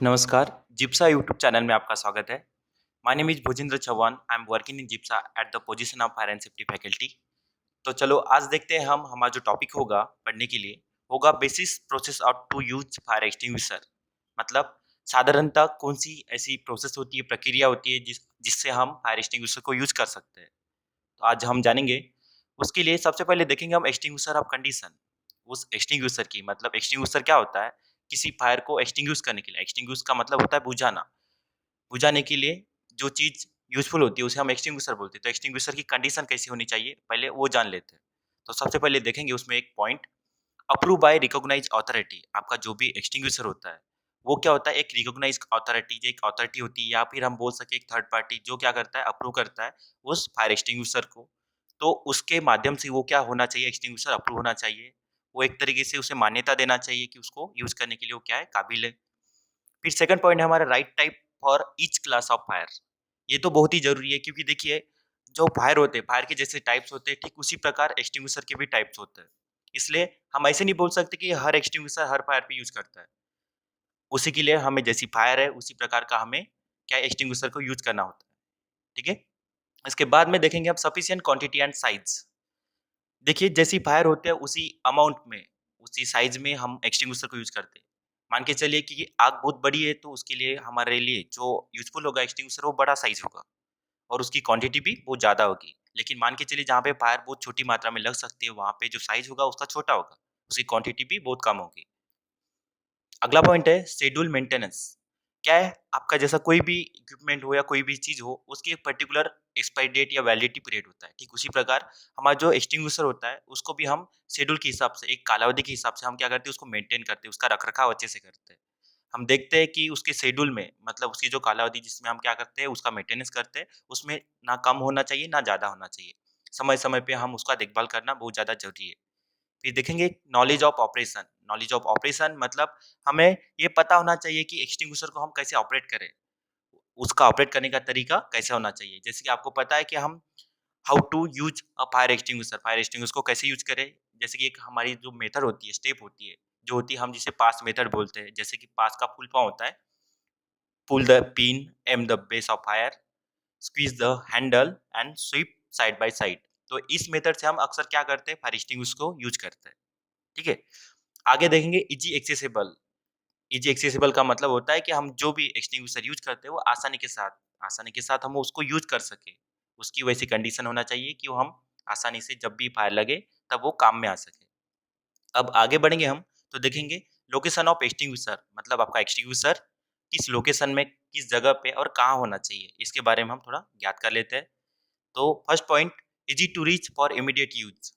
नमस्कार, जिप्सा YouTube channel में आपका स्वागत है। My name is Bhujendra Chauhan. I am working in जिप्सा at the position of fire and safety faculty. तो चलो आज देखते हैं हम हमारा जो टॉपिक होगा पढ़ने के लिए, होगा basis process of to use fire extinguisher. मतलब साधारणतः कौन-सी ऐसी प्रोसेस होती है, प्रक्रिया होती है जिससे हम फायर एक्सटिंग्विशर को यूज़ कर सकते हैं। तो आज हम जानेंगे। उसके लिए सबसे पहले देखेंगे हम एक्सटिंग्विशर ऑफ कंडीशन। उस एक्सटिंग्विशर की मतलब एक्सटिंग्विशर क्या होता है? किसी फायर को एक्सटिंग्विश करने के लिए, एक्सटिंग्विश का मतलब होता है बुझाना। बुझाने के लिए जो चीज़ यूज़फुल होती है उसे हम एक्सटिंग्विशर बोलते हैं। तो एक्सटिंग्विशर की कंडीशन कैसी होनी चाहिए पहले वो जान लेते हैं। तो सबसे पहले देखेंगे उसमें एक point, approve by recognised authority. आपका जो भी एक्सटिंग्विशर होता है, वो क्या होता है? एक रिकॉग्नाइज्ड अथॉरिटी, जो एक अथॉरिटी होती है या फिर हम बोल सके एक थर्ड पार्टी जो क्या करता है अप्रूव करता है उस फायर एक्सटिंग्विशर को। तो उसके माध्यम से वो क्या होना चाहिए, एक्सटिंग्विशर अप्रूव होना चाहिए। वो एक तरीके से उसे मान्यता देना चाहिए कि उसको यूज़ करने के लिए वो क्या है, काबिल है। फिर सेकंड पॉइंट है हमारा right type for each class of fire. ये तो बहुत ही ज़रूरी है क्योंकि देखिए जो फायर होते हैं, फायर के जैसे टाइप्स होते हैं ठीक उसी प्रकार एक्सटिंग्विशर के भी टाइप्स होते हैं। इसलिए हम ऐसे नहीं बोल सकते कि हर एक्सटिंग्विशर हर फायर पे यूज़ करता है। उसी के लिए हमें जैसी फायर है उसी प्रकार का हमें क्या एक्सटिंग्विशर को यूज़ करना होता है। ठीक है? इसके बाद में देखेंगे हम सफिशिएंट क्वांटिटी एंड साइज़। देखिए जैसी फायर होते हैं उसी अमाउंट में, उसी साइज़ में हम एक्सटिंग्विशर को यूज़ करते हैं। मान के चलिए कि आग बहुत बड़ी है तो उसके लिए हमारे लिए जो यूज़फुल होगा एक्सटिंग्विशर वो बड़ा साइज़ होगा और उसकी क्वांटिटी भी बहुत ज़्यादा होगी। लेकिन मान के चलिए जहाँ पे फायर बहुत छोटी मात्रा में लग सकती है वहाँ पे जो साइज़ होगा उसका छोटा होगा, उसकी क्वांटिटी भी बहुत कम होगी। अगला पॉइंट है शेड्यूल मेंटेनेंस। क्या है? आपका जैसा कोई भी इक्विपमेंट हो या कोई भी चीज़ हो, उसकी एक पर्टिकुलर एक्सपायरी डेट या वैलिडिटी पीरियड होता है। ठीक उसी प्रकार हमारा जो एक्सटिंग्विशर होता है, उसको भी हम शेड्यूल के हिसाब से, एक कालावधि के हिसाब से हम क्या करते हैं, उसको मेंटेन करते हैं, उसका रख-रखाव अच्छे से करते हैं। हम देखते हैं कि उसके शेड्यूल में मतलब उसकी जो कालावधि जिसमें हम क्या करते हैं, उसका मेंटेनेंस करते हैं, उसमें ना कम होना चाहिए, ना ज़्यादा होना चाहिए। समय-समय पे हम उसका देखभाल करना बहुत ज़्यादा ज़रूरी है। फिर देखेंगे knowledge of operation. Knowledge of operation मतलब हमें ये पता होना चाहिए कि एक्सटिंग्विशर को हम कैसे ऑपरेट करें। उसका ऑपरेट करने का तरीका कैसा होना चाहिए। जैसे कि आपको पता है कि हम how to use a fire extinguisher को कैसे यूज़ करें। जैसे कि एक हमारी जो मेथड होती है, स्टेप होती है, जो होती है हम जिसे पास मेथड बोलते हैं। जैसे कि पास का फुल फॉर्म होता है pull the pin, am the base of fire, squeeze the handle and SVEEP side by side. तो इस मेथड से हम अक्सर क्या करते हैं, फायर एक्सटिंग्विशर को यूज़ करते हैं। ठीक है? आगे देखेंगे ईज़ी एक्सेसिबल। ईज़ी एक्सेसिबल का मतलब होता है कि हम जो भी एक्सटिंग्विशर यूज़ करते हैं वो आसानी के साथ हम उसको यूज़ कर सकें। उसकी वैसी कंडीशन होना चाहिए कि वो हम आसानी से जब भी फायर लगे तब वो काम में आ सके। अब आगे बढ़ेंगे हम तो देखेंगे लोकेशन ऑफ एक्सटिंग्विशर। मतलब आपका एक्सटिंग्विशर किस लोकेशन में, किस जगह पे और कहाँ होना चाहिए, इसके बारे में हम थोड़ा ज्ञात कर लेते हैं। तो first point, easy to reach for immediate use.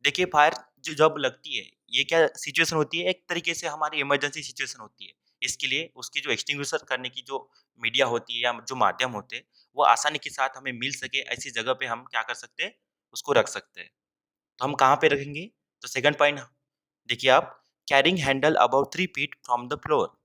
देखिए फायर जो जब लगती है, ये क्या सिचुएशन होती है, एक तरीके से हमारी इमरजेंसी सिचुएशन होती है। इसके लिए उसकी जो एक्सटिंग्विशर करने की जो मीडिया होती है या जो माध्यम होते हैं, वो आसानी के साथ हमें मिल सके ऐसी जगह पे हम क्या कर सकते हैं, उसको रख सकते हैं। तो हम कहाँ पे रखेंगे? तो सेकंड पॉइंट देखिए आप, carrying handle about 3 feet from the floor.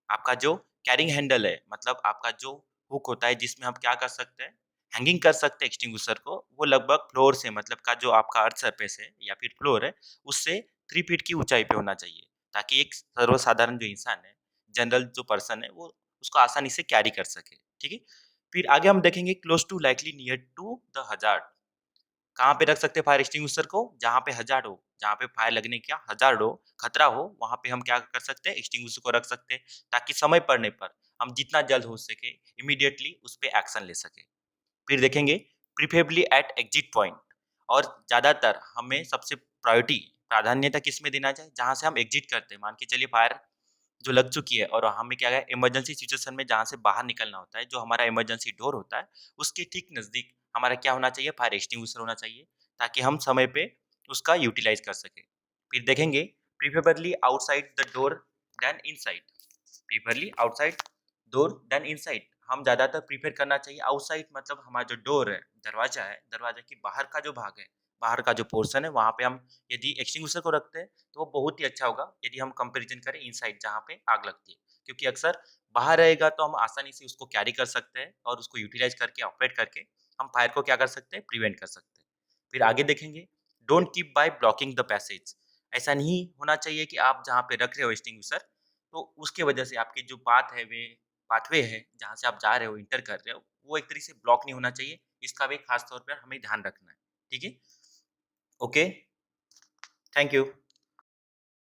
आपका जो कैरिंग हैंडल है मतलब आपका जो हुक होता है जिसमें हम क्या कर सकते हैं, हैंगिंग कर सकते हैं एक्सटिंग्विशर को, वो लगभग फ्लोर से मतलब का जो आपका अर्थ सरफेस है या फिर फ्लोर है उससे 3 फीट की ऊंचाई पे होना चाहिए, ताकि एक सर्वसाधारण जो इंसान है, जनरल जो पर्सन है, वो उसको आसानी से कैरी कर सके। ठीक है? फिर आगे हम देखेंगे close to likely near to the hazard. कहाँ पे रख सकते हैं फायर एक्सटिंग्विशर को? जहाँ पे हज़ार्ड हो, जहाँ पे फायर लगने का हज़ार्ड हो, खतरा हो, वहाँ पे हम क्या कर सकते हैं, एक्सटिंग्विशर को रख सकते हैं, ताकि समय पड़ने पर हम जितना जल्द हो सके इमीडिएटली उस पे एक्शन ले सकें। फिर देखेंगे प्रिफरेबली एट एग्जिट पॉइंट। और ज़्यादातर हमें सबसे प्राधान्यता किसमें देना चाहिए? जहाँ से हम एग्जिट करते हैं। मान के चलिए फायर जो लग चुकी है और हमें क्या है, इमरजेंसी सिचुएशन में जहाँ से बाहर निकलना होता है, जो हमारा इमरजेंसी डोर होता है, उसके ठीक नज़दीक हमारा क्या होना चाहिए, फायर एक्सटिंग्विशर होना चाहिए, ताकि हम समय पे उसका यूटिलाइज़ कर सकें। फिर देखेंगे preferably outside the door then inside. Preferably outside door then inside. हम ज़्यादातर प्रेफ़र करना चाहिए आउटसाइड, मतलब हमारा जो डोर है, दरवाज़ा है, दरवाज़े के बाहर का जो भाग है, बाहर का जो पोर्शन है, वहाँ पे हम यदि एक्सटिंग्विशर को रखते हैं तो वो बहुत ही अच्छा होगा यदि हम कंपैरिजन करें इनसाइड जहाँ पे आग लगती है। क्योंकि अक्सर बाहर रहेगा तो हम आसानी से उसको कैरी कर सकते हैं और उसको यूटिलाइज़ करके ऑपरेट करके हम फायर को क्या कर सकते हैं, प्रिवेंट कर सकते हैं। फिर आगे देखेंगे don't keep by blocking the passage. ऐसा नहीं होना चाहिए कि आप जहाँ पे रख रहे हो एक्सटिंग्विशर तो उसके वजह से आपकी जो पाथवे है, जहाँ से आप जा रहे हो, एंटर कर रहे हो, वो एक तरीके से ब्लॉक नहीं होना चाहिए। इसका भी खास तौर पर हमें ध्यान रखना है। ठीक है? Okay, thank you.